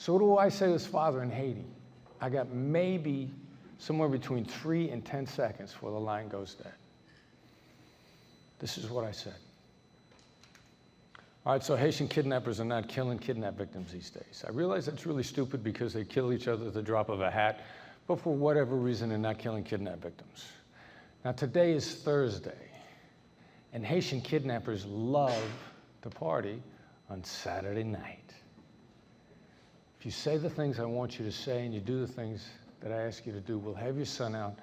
So what do I say to his father in Haiti? I got maybe somewhere between 3 and 10 seconds before the line goes dead. This is what I said. All right, so Haitian kidnappers are not killing kidnap victims these days. I realize that's really stupid because they kill each other at the drop of a hat, but for whatever reason, they're not killing kidnap victims. Now, today is Thursday, and Haitian kidnappers love to party on Saturday night. If you say the things I want you to say and you do the things that I ask you to do, we'll have your son out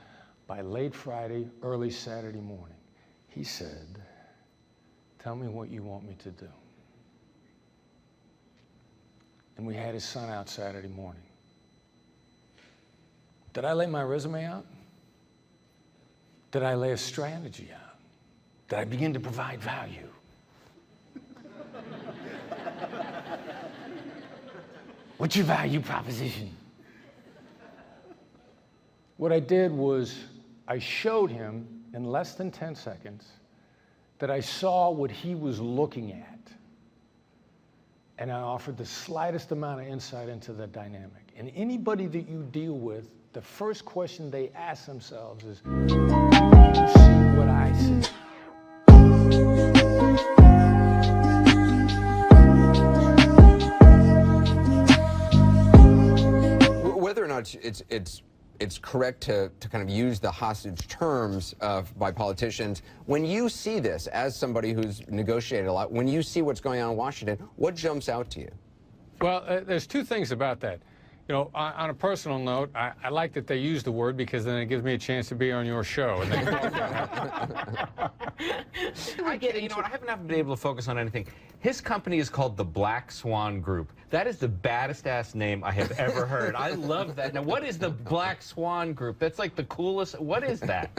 by late Friday, early Saturday morning. He said, tell me what you want me to do. And we had his son out Saturday morning. Did I lay my resume out? Did I lay a strategy out? Did I begin to provide value? What's your value proposition? What I did was I showed him in less than 10 seconds that I saw what he was looking at. And I offered the slightest amount of insight into the dynamic. And anybody that you deal with, the first question they ask themselves is, do you see what I see? Whether or not it's correct to kind of use the hostage terms by politicians, when you see this, as somebody who's negotiated a lot, when you see what's going on in Washington, what jumps out to you? Well, there's two things about that. You know, on a personal note, I like that they use the word because then it gives me a chance to be on your show. And I get it. You know what? I haven't been able to focus on anything. His company is called the Black Swan Group. That is the baddest ass name I have ever heard. I love that. Now, what is the Black Swan Group? That's like the coolest. What is that?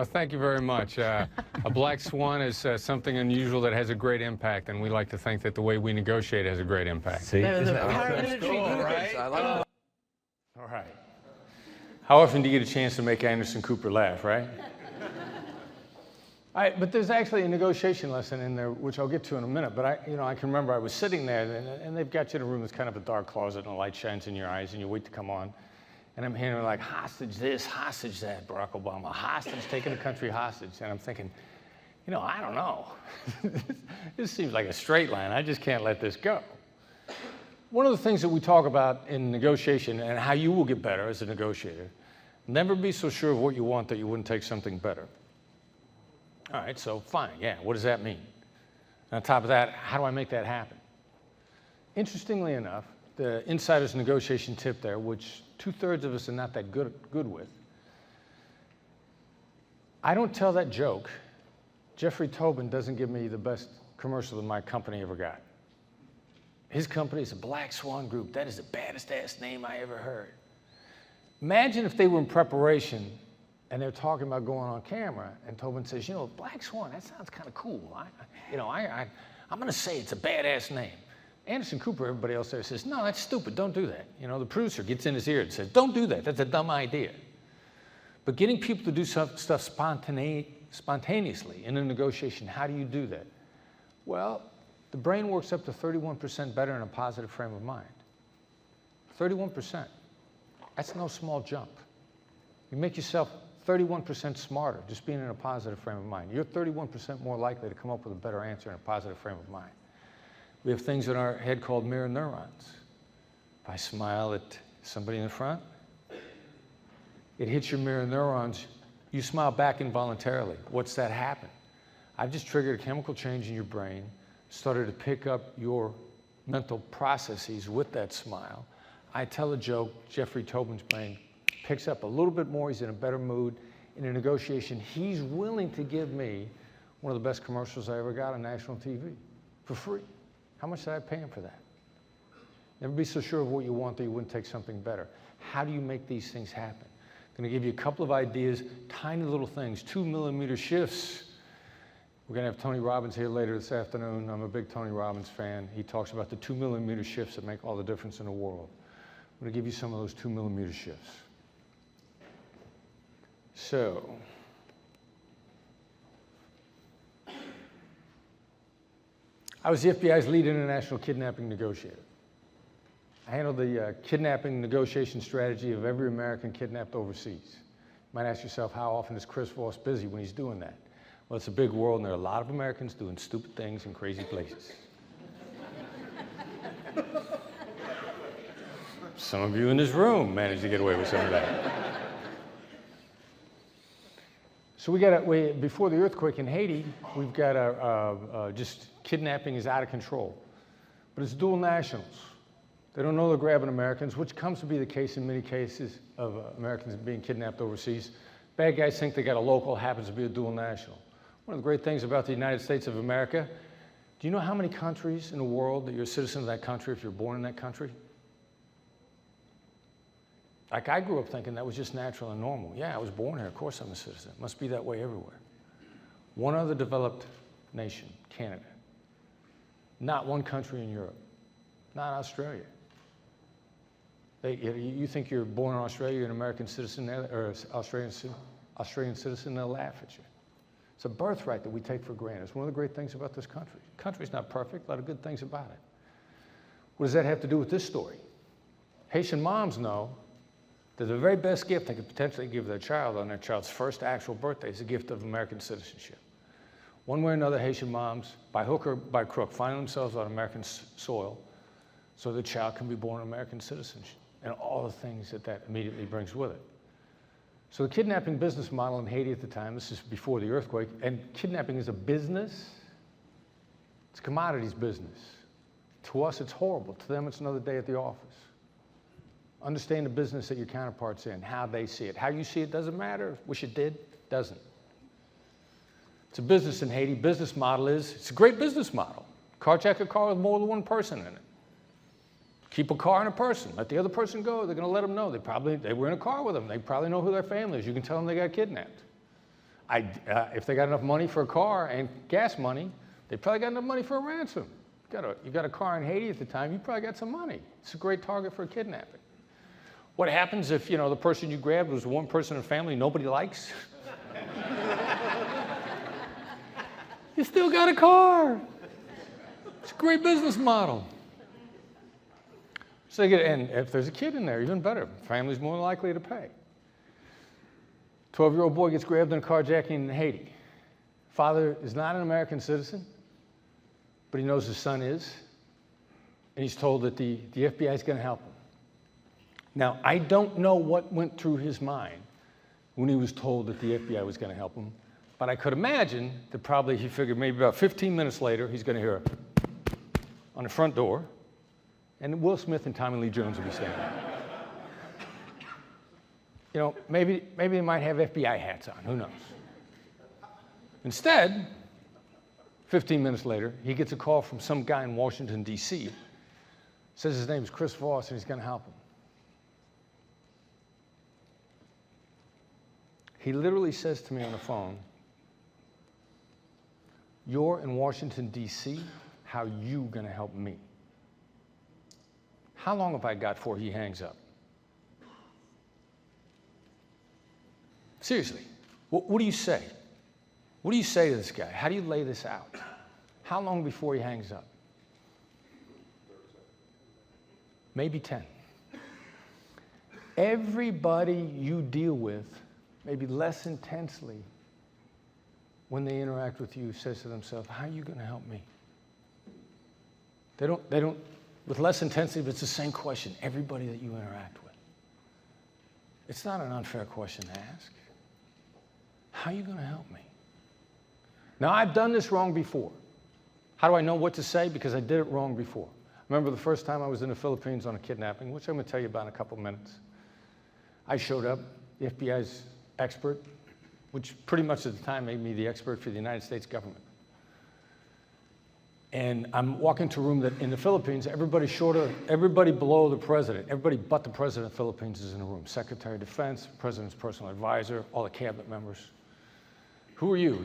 Thank you very much. A black swan is something unusual that has a great impact, and we like to think that the way we negotiate has a great impact. See? Cool, right? I like that. All right. How often do you get a chance to make Anderson Cooper laugh, right? All right, but there's actually a negotiation lesson in there, which I'll get to in a minute. But I can remember I was sitting there, and they've got you in a room that's kind of a dark closet, and the light shines in your eyes, and you wait to come on. And I'm hearing like, hostage this, hostage that, Barack Obama, hostage, taking the country hostage. And I'm thinking, you know, I don't know. This seems like a straight line. I just can't let this go. One of the things that we talk about in negotiation and how you will get better as a negotiator, never be so sure of what you want that you wouldn't take something better. All right, so fine, yeah, what does that mean? And on top of that, how do I make that happen? Interestingly enough, the insider's negotiation tip there, which 2/3 of us are not that good with. I don't tell that joke. Jeffrey Tobin doesn't give me the best commercial that my company ever got. His company is a Black Swan Group. That is the baddest ass name I ever heard. Imagine if they were in preparation and they're talking about going on camera and Tobin says, you know, Black Swan, that sounds kind of cool. I'm going to say it's a badass name. Anderson Cooper, everybody else there says, no, that's stupid, don't do that. You know, the producer gets in his ear and says, don't do that, that's a dumb idea. But getting people to do stuff spontaneously in a negotiation, how do you do that? Well, the brain works up to 31% better in a positive frame of mind. 31%. That's no small jump. You make yourself 31% smarter just being in a positive frame of mind. You're 31% more likely to come up with a better answer in a positive frame of mind. We have things in our head called mirror neurons. If I smile at somebody in the front, it hits your mirror neurons. You smile back involuntarily. What's that happen? I've just triggered a chemical change in your brain, started to pick up your mental processes with that smile. I tell a joke, Jeffrey Tobin's brain picks up a little bit more, he's in a better mood. In a negotiation, he's willing to give me one of the best commercials I ever got on national TV for free. How much did I pay him for that? Never be so sure of what you want that you wouldn't take something better. How do you make these things happen? I'm going to give you a couple of ideas, tiny little things, 2mm shifts. We're going to have Tony Robbins here later this afternoon. I'm a big Tony Robbins fan. He talks about the 2mm shifts that make all the difference in the world. I'm going to give you some of those 2mm shifts. So, I was the FBI's lead international kidnapping negotiator. I handle the kidnapping negotiation strategy of every American kidnapped overseas. You might ask yourself, how often is Chris Voss busy when he's doing that? Well, it's a big world, and there are a lot of Americans doing stupid things in crazy places. Some of you in this room managed to get away with some of that. So before the earthquake in Haiti, we've got just kidnapping is out of control. But it's dual nationals. They don't know they're grabbing Americans, which comes to be the case in many cases of Americans being kidnapped overseas. Bad guys think they got a local, happens to be a dual national. One of the great things about the United States of America, do you know how many countries in the world that you're a citizen of that country if you're born in that country? Like, I grew up thinking that was just natural and normal. Yeah, I was born here, of course I'm a citizen. It must be that way everywhere. One other developed nation, Canada. Not one country in Europe. Not Australia. You think you're born in Australia, you're an American citizen there, or Australian citizen, they'll laugh at you. It's a birthright that we take for granted. It's one of the great things about this country. The country's not perfect, a lot of good things about it. What does that have to do with this story? Haitian moms know that the very best gift they could potentially give their child on their child's first actual birthday is a gift of American citizenship. One way or another, Haitian moms, by hook or by crook, find themselves on American soil so the child can be born American citizenship and all the things that that immediately brings with it. So the kidnapping business model in Haiti at the time, this is before the earthquake, and kidnapping is a business. It's a commodities business. To us, it's horrible. To them, it's another day at the office. Understand the business that your counterpart's in, how they see it. How you see it doesn't matter. Wish it did, doesn't. It's a business in Haiti. Business model is, it's a great business model. Carjack a car with more than one person in it. Keep a car and a person. Let the other person go. They're going to let them know. They were in a car with them. They probably know who their family is. You can tell them they got kidnapped. If they got enough money for a car and gas money, they probably got enough money for a ransom. You got a car in Haiti at the time, you probably got some money. It's a great target for a kidnapping. What happens if, the person you grabbed was one person in a family nobody likes? You still got a car. It's a great business model. So and if there's a kid in there, even better. Family's more likely to pay. 12-year-old boy gets grabbed in a carjacking in Haiti. Father is not an American citizen, but he knows his son is, and he's told that the FBI is going to help him. Now, I don't know what went through his mind when he was told that the FBI was going to help him, but I could imagine that probably he figured maybe about 15 minutes later, he's going to hear on the front door, and Will Smith and Tommy Lee Jones will be standing there. Maybe they might have FBI hats on, who knows? Instead, 15 minutes later, he gets a call from some guy in Washington, D.C., says his name is Chris Voss, and he's going to help him. He literally says to me on the phone, "You're in Washington, D.C., how you going to help me?" How long have I got before he hangs up? Seriously, what do you say? What do you say to this guy? How do you lay this out? How long before he hangs up? Maybe 10. Everybody you deal with, maybe less intensely, when they interact with you, says to themselves, how are you going to help me? They don't, with less intensity, but it's the same question, everybody that you interact with. It's not an unfair question to ask. How are you going to help me? Now, I've done this wrong before. How do I know what to say? Because I did it wrong before. Remember the first time I was in the Philippines on a kidnapping, which I'm going to tell you about in a couple minutes. I showed up, the FBI's expert, which pretty much at the time made me the expert for the United States government. And I'm walking to a room that in the Philippines, everybody below the president, everybody but the president of the Philippines is in the room. Secretary of Defense, president's personal advisor, all the cabinet members. Who are you?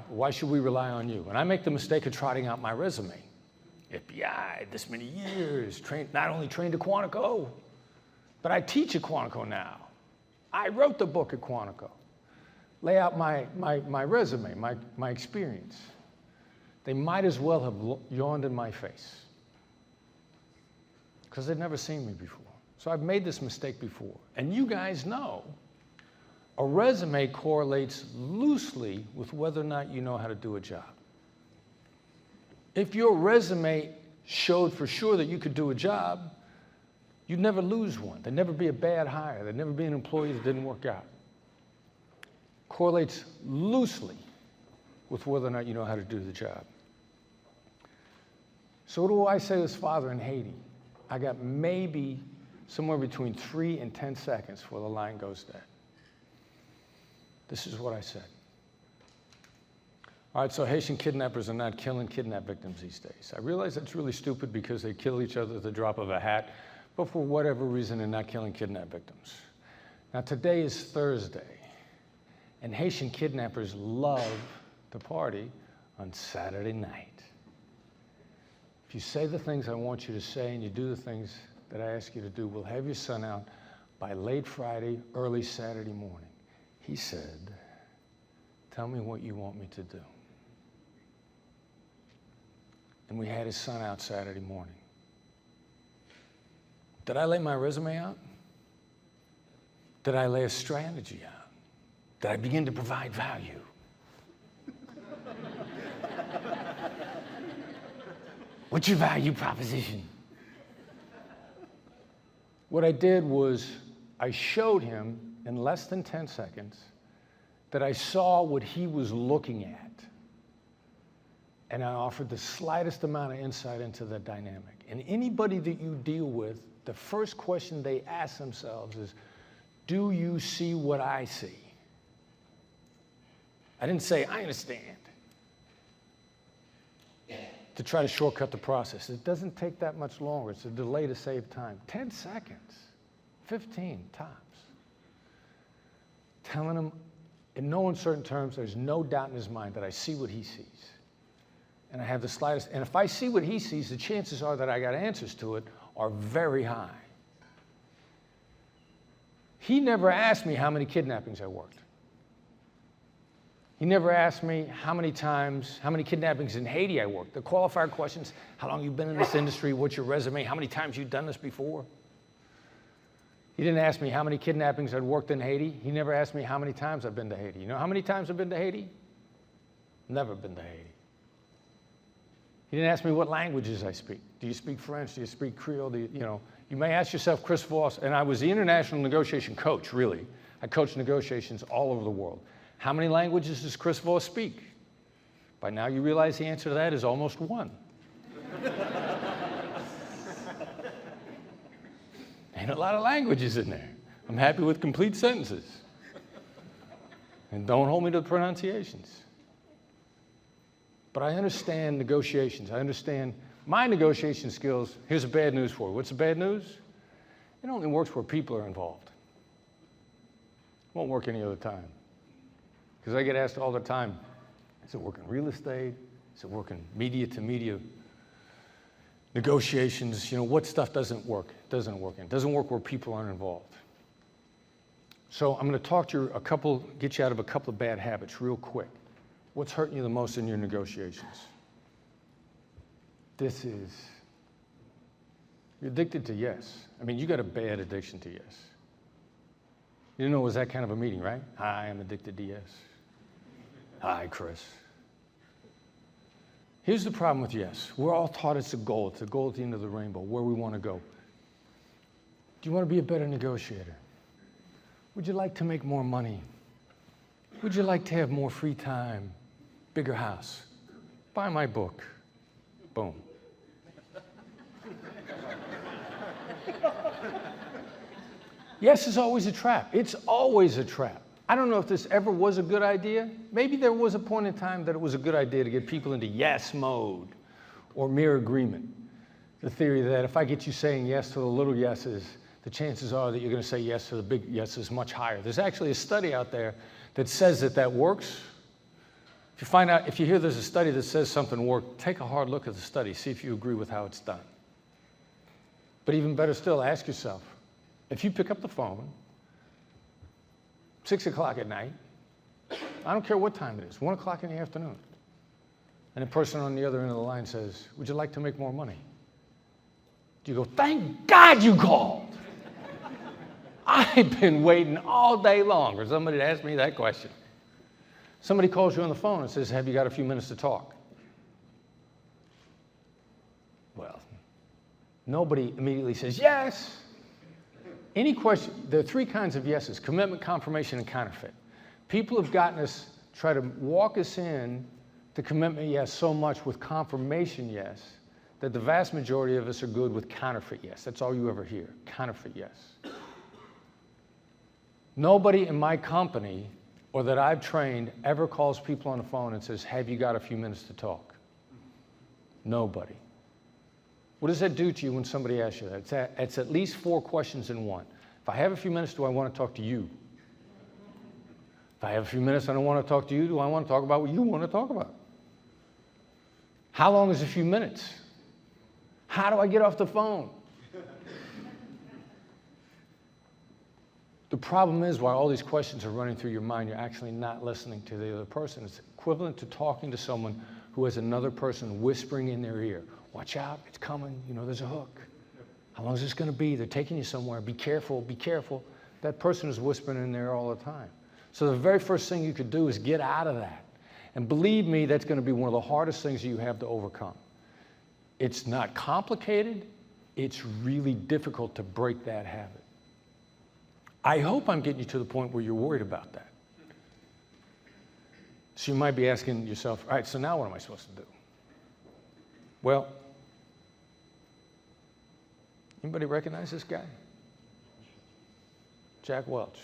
Why should we rely on you? And I make the mistake of trotting out my resume. FBI, this many years, not only trained at Quantico, but I teach at Quantico now. I wrote the book at Quantico. Lay out my resume, my experience. They might as well have yawned in my face. because they'd never seen me before. So I've made this mistake before. And you guys know a resume correlates loosely with whether or not you know how to do a job. If your resume showed for sure that you could do a job, you'd never lose one. There'd never be a bad hire. There'd never be an employee that didn't work out. Correlates loosely with whether or not you know how to do the job. So what do I say to his father in Haiti? I got maybe somewhere between 3 and 10 seconds before the line goes dead. This is what I said. All right, so Haitian kidnappers are not killing kidnap victims these days. I realize that's really stupid because they kill each other at the drop of a hat, but for whatever reason, they're not killing kidnap victims. Now, today is Thursday, and Haitian kidnappers love to party on Saturday night. If you say the things I want you to say and you do the things that I ask you to do, we'll have your son out by late Friday, early Saturday morning. He said, tell me what you want me to do. And we had his son out Saturday morning. Did I lay my resume out? Did I lay a strategy out? Did I begin to provide value? What's your value proposition? What I did was I showed him in less than 10 seconds that I saw what he was looking at. And I offered the slightest amount of insight into the dynamic. And anybody that you deal with, the first question they ask themselves is, do you see what I see? I didn't say, I understand, to try to shortcut the process. It doesn't take that much longer. It's a delay to save time. 10 seconds, 15 tops. Telling him in no uncertain terms, there's no doubt in his mind that I see what he sees. And I have the slightest, and if I see what he sees, the chances are that I got answers to it are very high. He never asked me how many kidnappings I worked. He never asked me how many kidnappings in Haiti I worked. The qualifier questions, how long you've been in this industry, what's your resume, how many times you've done this before. He didn't ask me how many kidnappings I'd worked in Haiti. He never asked me how many times I've been to Haiti. You know how many times I've been to Haiti? Never been to Haiti. He didn't ask me what languages I speak. Do you speak French? Do you speak Creole? You may ask yourself, Chris Voss, and I was the international negotiation coach, really. I coached negotiations all over the world. How many languages does Chris Voss speak? By now you realize the answer to that is almost 1. Ain't a lot of languages in there. I'm happy with complete sentences. And don't hold me to the pronunciations. But I understand negotiations. I understand my negotiation skills. Here's the bad news for you. What's the bad news? It only works where people are involved. It won't work any other time. Because I get asked all the time, is it working real estate? Is it working media to media negotiations? What stuff doesn't work? It doesn't work. It doesn't work where people aren't involved. So I'm going to talk to you get you out of a couple of bad habits real quick. What's hurting you the most in your negotiations? You're addicted to yes. I mean, you got a bad addiction to yes. You didn't know it was that kind of a meeting, right? Hi, I'm addicted to yes. Hi, Chris. Here's the problem with yes. We're all taught it's a goal. It's a goal at the end of the rainbow, where we want to go. Do you want to be a better negotiator? Would you like to make more money? Would you like to have more free time? Bigger house? Buy my book. Boom. Yes is always a trap. It's always a trap. I don't know if this ever was a good idea. Maybe there was a point in time that it was a good idea to get people into yes mode or mere agreement. The theory that if I get you saying yes to the little yeses, the chances are that you're going to say yes to the big yeses much higher. There's actually a study out there that says that works. If you hear there's a study that says something worked, take a hard look at the study, see if you agree with how it's done. But even better still, ask yourself, if you pick up the phone, 6 o'clock at night, I don't care what time it is, 1 o'clock in the afternoon, and a person on the other end of the line says, would you like to make more money? Do you go, thank God you called? I've been waiting all day long for somebody to ask me that question. Somebody calls you on the phone and says, have you got a few minutes to talk? Well, nobody immediately says, yes. Any question, there are three kinds of yeses: commitment, confirmation, and counterfeit. People have gotten us, try to walk us in to commitment yes so much with confirmation yes, that the vast majority of us are good with counterfeit yes. That's all you ever hear, counterfeit yes. Nobody in my company or that I've trained ever calls people on the phone and says, have you got a few minutes to talk? Nobody. What does that do to you when somebody asks you that? It's at least 4 questions in one. If I have a few minutes, do I want to talk to you? If I have a few minutes and I don't want to talk to you, do I want to talk about what you want to talk about? How long is a few minutes? How do I get off the phone? The problem is, while all these questions are running through your mind, you're actually not listening to the other person. It's equivalent to talking to someone who has another person whispering in their ear. Watch out, it's coming, you know, there's a hook. How long is this going to be? They're taking you somewhere. Be careful, be careful. That person is whispering in there all the time. So the very first thing you could do is get out of that. And believe me, that's going to be one of the hardest things you have to overcome. It's not complicated. It's really difficult to break that habit. I hope I'm getting you to the point where you're worried about that. So you might be asking yourself, all right, so now what am I supposed to do? Well, anybody recognize this guy? Jack Welch.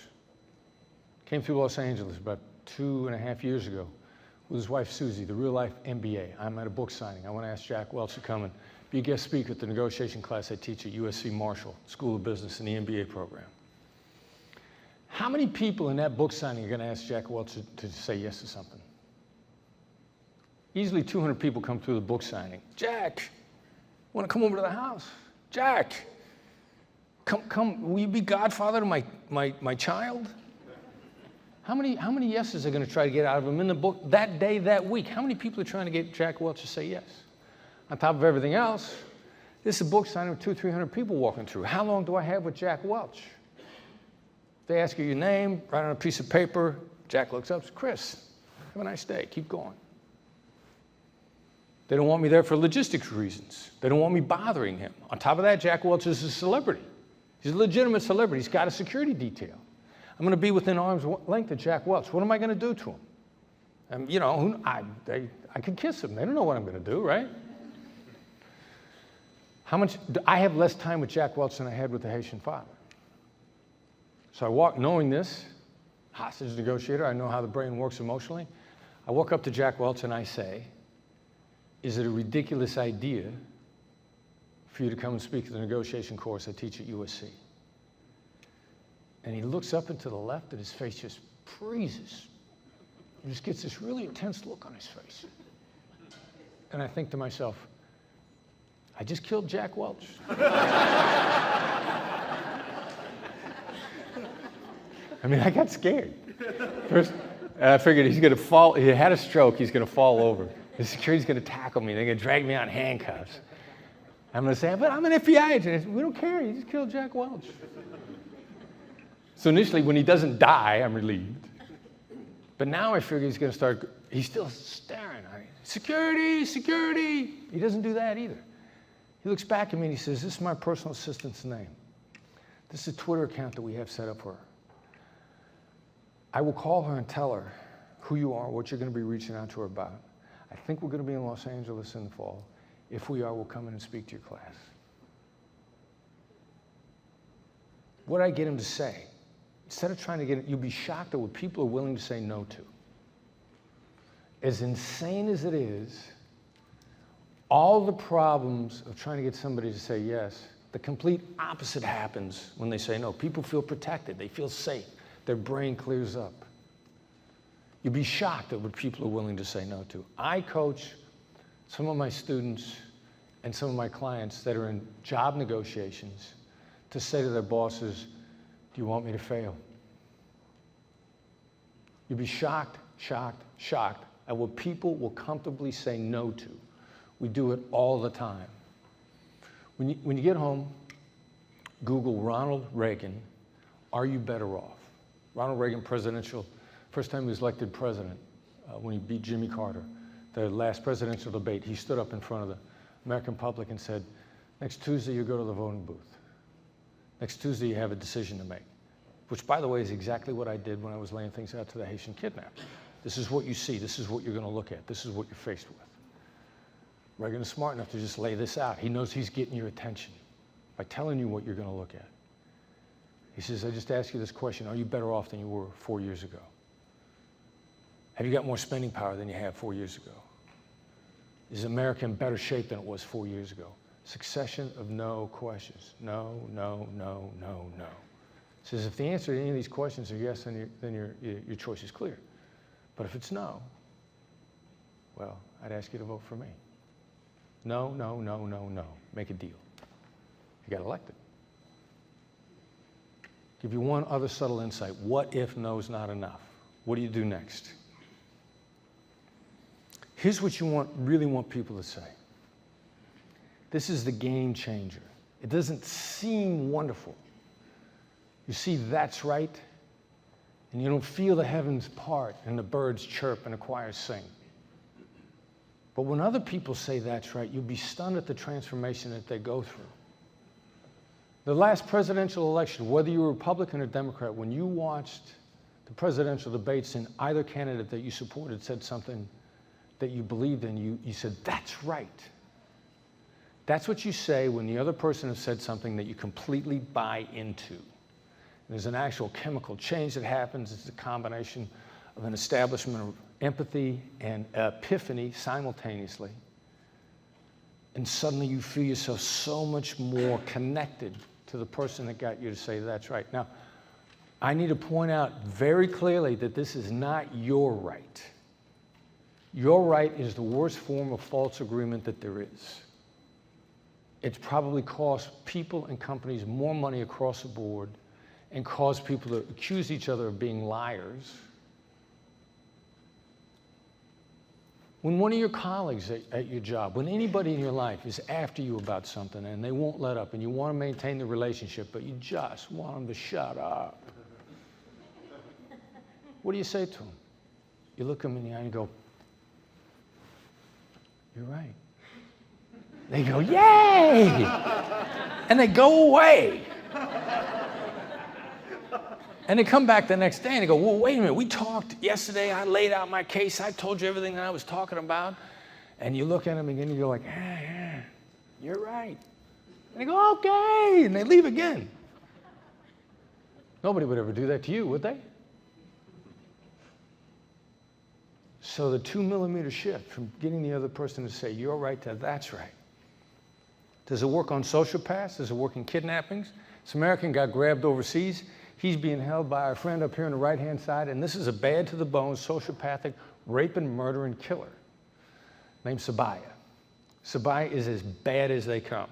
Came through Los Angeles about 2.5 years ago with his wife Susie, the real life MBA. I'm at a book signing. I want to ask Jack Welch to come and be a guest speaker at the negotiation class I teach at USC Marshall School of Business in the MBA program. How many people in that book signing are going to ask Jack Welch to say yes to something? Easily 200 people come through the book signing. Jack, want to come over to the house? Jack, come, will you be godfather to my child? How many yeses are going to try to get out of him in the book that day, that week? How many people are trying to get Jack Welch to say yes? On top of everything else, this is a book signing with 200 or 300 people walking through. How long do I have with Jack Welch? They ask you your name, write on a piece of paper. Jack looks up, says, Chris, have a nice day, keep going. They don't want me there for logistics reasons. They don't want me bothering him. On top of that, Jack Welch is a celebrity. He's a legitimate celebrity. He's got a security detail. I'm going to be within arm's length of Jack Welch. What am I going to do to him? You know, I could kiss him. They don't know what I'm going to do, right? I have less time with Jack Welch than I had with the Haitian father. So I walk, knowing this, hostage negotiator, I know how the brain works emotionally. I walk up to Jack Welch and I say, is it a ridiculous idea for you to come and speak at the negotiation course I teach at USC? And he looks up and to the left and his face just freezes. He just gets this really intense look on his face. And I think to myself, I just killed Jack Welch. I mean, I got scared. First, I figured he's going to fall. He had a stroke. He's going to fall over. The security's going to tackle me. They're going to drag me out in handcuffs. I'm going to say, but I'm an FBI agent. We don't care. He just killed Jack Welch. So initially, when he doesn't die, I'm relieved. But now I figure he's going to start. He's still staring at me. Security, security. He doesn't do that either. He looks back at me and he says, this is my personal assistant's name. This is a Twitter account that we have set up for her. I will call her and tell her who you are, what you're going to be reaching out to her about. I think we're going to be in Los Angeles in the fall. If we are, we'll come in and speak to your class. What did I get him to say? Instead of trying to get it, you'll be shocked at what people are willing to say no to. As insane as it is, all the problems of trying to get somebody to say yes, the complete opposite happens when they say no. People feel protected. They feel safe. Their brain clears up. You'd be shocked at what people are willing to say no to. I coach some of my students and some of my clients that are in job negotiations to say to their bosses, do you want me to fail? You'd be shocked, shocked, shocked at what people will comfortably say no to. We do it all the time. When you get home, Google Ronald Reagan, are you better off? Ronald Reagan, first time he was elected president, when he beat Jimmy Carter, the last presidential debate, he stood up in front of the American public and said, next Tuesday you go to the voting booth. Next Tuesday you have a decision to make. Which, by the way, is exactly what I did when I was laying things out to the Haitian kidnappers. This is what you see. This is what you're going to look at. This is what you're faced with. Reagan is smart enough to just lay this out. He knows he's getting your attention by telling you what you're going to look at. He says, I just ask you this question. Are you better off than you were 4 years ago? Have you got more spending power than you had 4 years ago? Is America in better shape than it was 4 years ago? Succession of no questions. No, no, no, no, no. He says, if the answer to any of these questions are yes, then your choice is clear. But if it's no, well, I'd ask you to vote for me. No, no, no, no, no. Make a deal. You got elected. Give you one other subtle insight. What if no's not enough? What do you do next? Here's what you really want people to say. This is the game changer. It doesn't seem wonderful. You see, that's right, and you don't feel the heavens part and the birds chirp and the choirs sing. But when other people say that's right, you'll be stunned at the transformation that they go through. The last presidential election, whether you were Republican or Democrat, when you watched the presidential debates and either candidate that you supported said something that you believed in, you said, that's right. That's what you say when the other person has said something that you completely buy into. There's an actual chemical change that happens. It's a combination of an establishment of empathy and epiphany simultaneously. And suddenly you feel yourself so much more connected to the person that got you to say that's right. Now, I need to point out very clearly that this is not your right. Your right is the worst form of false agreement that there is. It's probably cost people and companies more money across the board and caused people to accuse each other of being liars. When one of your colleagues at your job, when anybody in your life is after you about something and they won't let up and you want to maintain the relationship, but you just want them to shut up, what do you say to them? You look them in the eye and go, you're right. They go, yay! And they go away. And they come back the next day and they go, well, wait a minute, we talked yesterday, I laid out my case, I told you everything that I was talking about. And you look at them again and you go like, yeah, you're right. And they go, okay, and they leave again. Nobody would ever do that to you, would they? So the 2 millimeter shift from getting the other person to say, you're right, to that's right. Does it work on sociopaths? Does it work in kidnappings? This American got grabbed overseas. He's being held by our friend up here on the right-hand side, and this is a bad to the bone, sociopathic, rape and murder and killer named Sabaya. Sabaya is as bad as they come.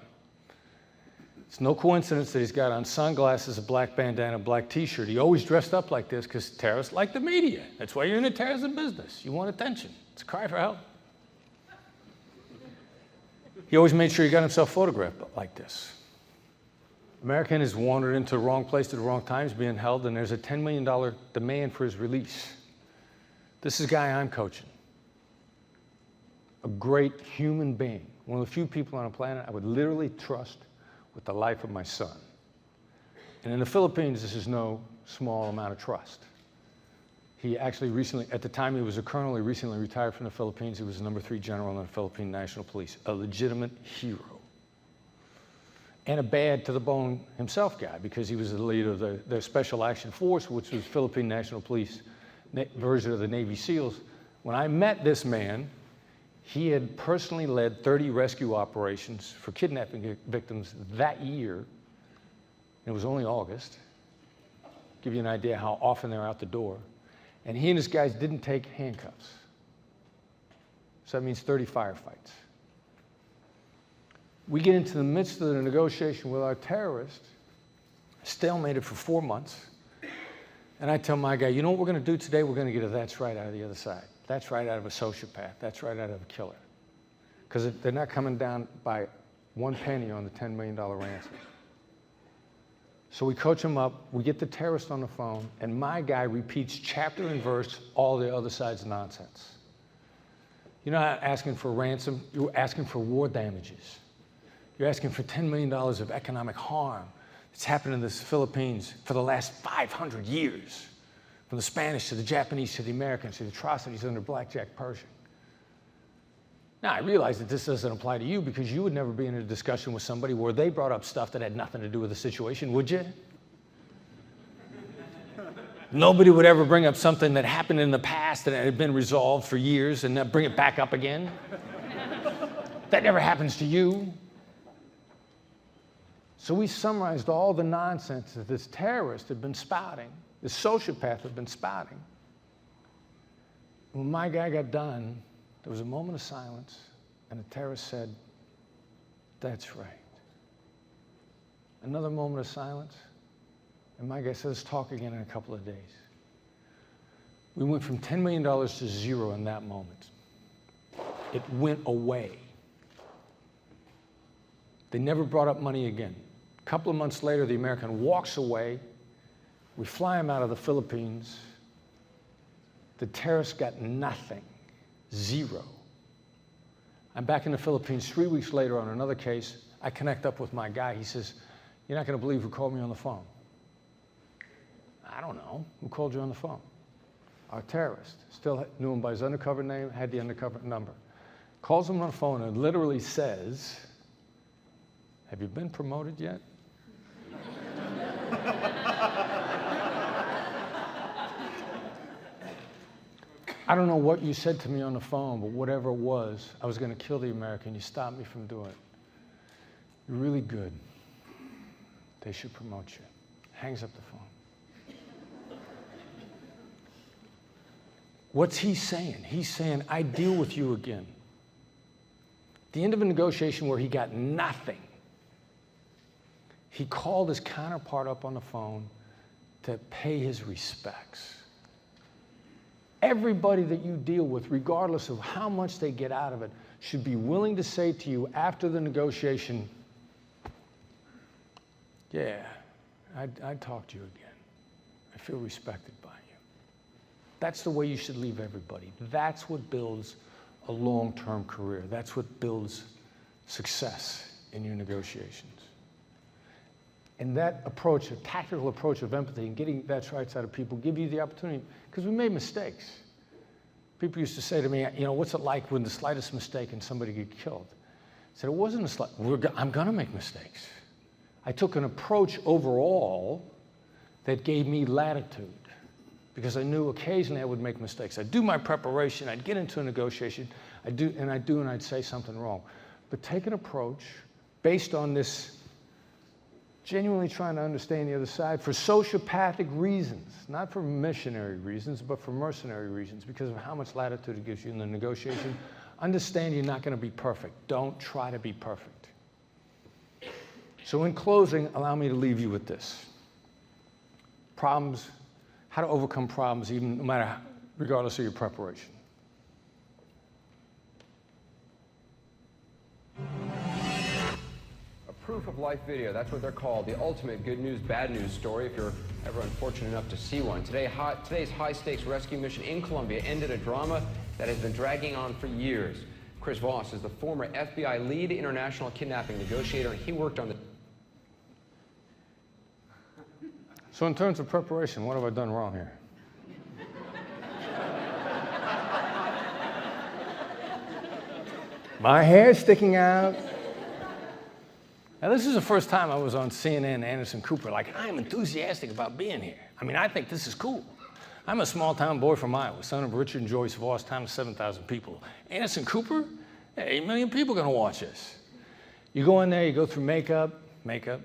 It's no coincidence that he's got on sunglasses, a black bandana, a black t-shirt. He always dressed up like this because terrorists like the media. That's why you're in the terrorism business. You want attention. It's a cry for help. He always made sure he got himself photographed like this. American has wandered into the wrong place at the wrong time, he's being held, and there's a $10 million demand for his release. This is a guy I'm coaching. A great human being. One of the few people on the planet I would literally trust with the life of my son. And in the Philippines, this is no small amount of trust. He actually recently, at the time he was a colonel, he recently retired from the Philippines. He was the #3 general in the Philippine National Police, a legitimate hero. And a bad to the bone himself guy, because he was the leader of their Special Action Force, which was Philippine National Police version of the Navy SEALs. When I met this man, he had personally led 30 rescue operations for kidnapping victims that year. It was only August. Give you an idea how often they're out the door. And he and his guys didn't take handcuffs. So that means 30 firefights. We get into the midst of the negotiation with our terrorists, stalemated for 4 months, and I tell my guy, you know what we're going to do today? We're going to get a that's right out of the other side. That's right out of a sociopath. That's right out of a killer. Because they're not coming down by 1 penny on the $10 million ransom. So we coach him up, we get the terrorist on the phone, and my guy repeats chapter and verse all the other side's nonsense. You're not asking for ransom, you're asking for war damages. You're asking for $10 million of economic harm. It's happened in the Philippines for the last 500 years, from the Spanish to the Japanese to the Americans, to the atrocities under Blackjack Pershing. Now, I realize that this doesn't apply to you because you would never be in a discussion with somebody where they brought up stuff that had nothing to do with the situation, would you? Nobody would ever bring up something that happened in the past that had been resolved for years and then bring it back up again. That never happens to you. So we summarized all the nonsense that this terrorist had been spouting, this sociopath had been spouting. When my guy got done, there was a moment of silence, and the terrorist said, "That's right." Another moment of silence, and my guy said, "Let's talk again in a couple of days." We went from $10 million to zero in that moment. It went away. They never brought up money again. A couple of months later, the American walks away. We fly him out of the Philippines. The terrorist got nothing. Zero. I'm back in the Philippines 3 weeks later on another case. I connect up with my guy. He says, "You're not going to believe who called me on the phone." I don't know. Who called you on the phone? Our terrorist. Still knew him by his undercover name, had the undercover number. Calls him on the phone and literally says, "Have you been promoted yet?" I don't know what you said to me on the phone, but whatever it was, I was going to kill the American. You stopped me from doing it. You're really good. They should promote you. Hangs up the phone. What's he saying? He's saying, I deal with you again. At the end of a negotiation where he got nothing, he called his counterpart up on the phone to pay his respects. Everybody that you deal with, regardless of how much they get out of it, should be willing to say to you after the negotiation, "Yeah, I'd talk to you again. I feel respected by you." That's the way you should leave everybody. That's what builds a long-term career. That's what builds success in your negotiations. And that approach, a tactical approach of empathy and getting that right side of people, give you the opportunity, because we made mistakes. People used to say to me, "What's it like when the slightest mistake and somebody get killed?" I said, "It wasn't a slight, I'm gonna make mistakes." I took an approach overall that gave me latitude, because I knew occasionally I would make mistakes. I'd do my preparation, I'd get into a negotiation, and I'd say something wrong. But take an approach based on this genuinely trying to understand the other side for sociopathic reasons, not for missionary reasons, but for mercenary reasons, because of how much latitude it gives you in the negotiation. Understand you're not going to be perfect. Don't try to be perfect. So in closing, allow me to leave you with this. Problems, how to overcome problems, even no matter, regardless of your preparation. Proof of life video, that's what they're called. The ultimate good news, bad news story if you're ever unfortunate enough to see one. Today's high-stakes rescue mission in Colombia ended a drama that has been dragging on for years. Chris Voss is the former FBI lead international kidnapping negotiator, and he worked on the... So in terms of preparation, what have I done wrong here? My hair's sticking out. Now, this is the first time I was on CNN, Anderson Cooper. Like, I'm enthusiastic about being here. I mean, I think this is cool. I'm a small-town boy from Iowa, son of Richard and Joyce Voss, times 7,000 people. Anderson Cooper? Yeah, 8 million people going to watch this. You go in there, you go through makeup. Then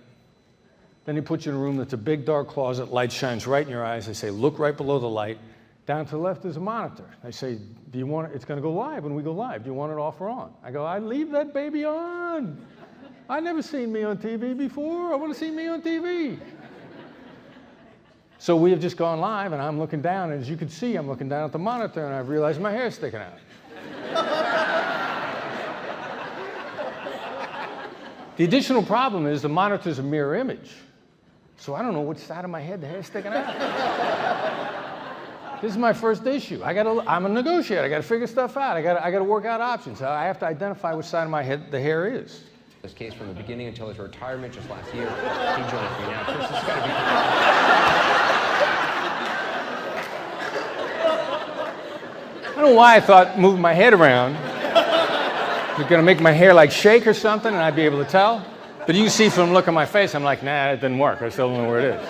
they put you in a room that's a big, dark closet. Light shines right in your eyes. They say, look right below the light. Down to the left is a monitor. They say, do you want it? It's going to go live when we go live. Do you want it off or on? I go, I leave that baby on. I've never seen me on TV before. I want to see me on TV. So we have just gone live, and I'm looking down, and as you can see, I'm looking down at the monitor, and I've realized my hair's sticking out. The additional problem is the monitor's a mirror image. So I don't know which side of my head the hair's sticking out. This is my first issue. I'm a negotiator. I got to figure stuff out. I got to work out options. I have to identify which side of my head the hair is. This case from the beginning until his retirement just last year. He joins me now. Chris, it's got to be. I don't know why I thought moving my head around was going to make my hair like shake or something, and I'd be able to tell. But you can see from the look on my face, I'm like, nah, it didn't work. I still don't know where it is.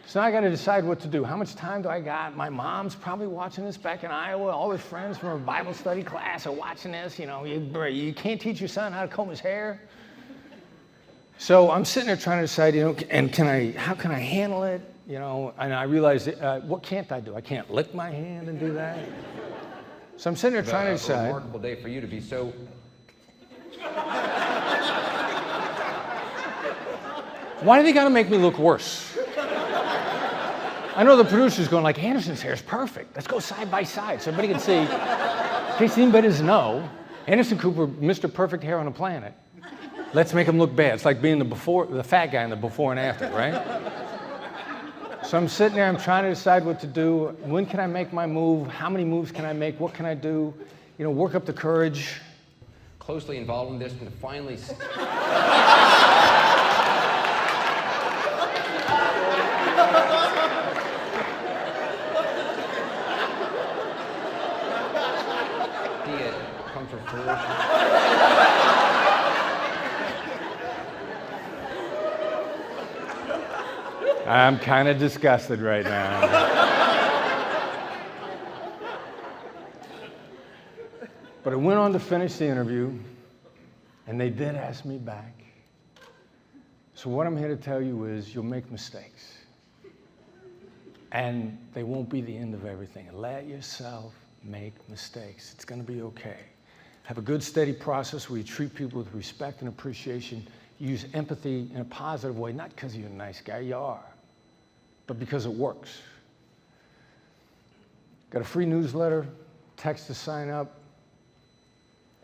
So now I got to decide what to do. How much time do I got? My mom's probably watching this back in Iowa. All his friends from her Bible study class are watching this. You know, you can't teach your son how to comb his hair. So I'm sitting there trying to decide, you know, and how can I handle it? You know, and I realized, what can't I do? I can't lick my hand and do that. So I'm sitting there trying to decide. A remarkable day for you to be so. Why do they got to make me look worse? I know the producer's going like, Anderson's hair is perfect. Let's go side by side so everybody can see. In case anybody doesn't know, Anderson Cooper, Mr. Perfect Hair on the planet. Let's make him look bad. It's like being the fat guy in the before and after, right? So I'm sitting there, I'm trying to decide what to do. When can I make my move? How many moves can I make? What can I do? You know, work up the courage. Closely involved in this, and finally. Come to fruition. I'm kind of disgusted right now. But I went on to finish the interview, and they did ask me back. So what I'm here to tell you is you'll make mistakes. And they won't be the end of everything. Let yourself make mistakes. It's going to be okay. Have a good, steady process where you treat people with respect and appreciation. Use empathy in a positive way, not because you're a nice guy, you are, but because it works. Got a free newsletter, text to sign up.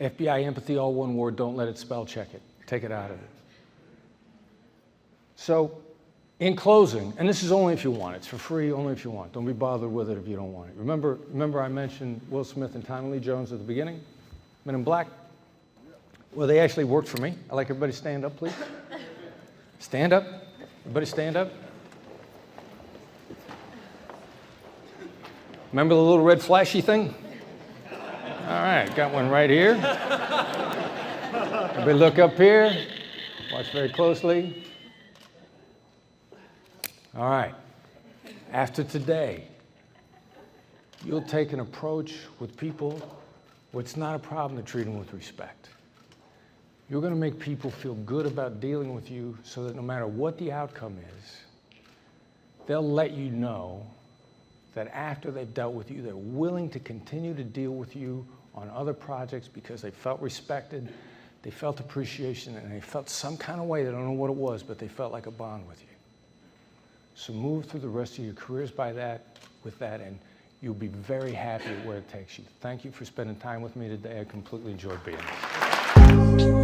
FBI empathy, all one word, don't let it spell check it. Take it out of it. So, in closing, and this is only if you want, it's for free, only if you want. Don't be bothered with it if you don't want it. Remember I mentioned Will Smith and Tommy Lee Jones at the beginning? Men in Black? Well, they actually worked for me. I'd like everybody to stand up, please. Stand up. Everybody stand up. Remember the little red flashy thing? All right, got one right here. Everybody look up here. Watch very closely. All right. After today, you'll take an approach with people where it's not a problem to treat them with respect. You're going to make people feel good about dealing with you so that no matter what the outcome is, they'll let you know that after they've dealt with you, they're willing to continue to deal with you on other projects because they felt respected, they felt appreciation, and they felt some kind of way, they don't know what it was, but they felt like a bond with you. So move through the rest of your careers with that, and you'll be very happy at where it takes you. Thank you for spending time with me today. I completely enjoyed being here.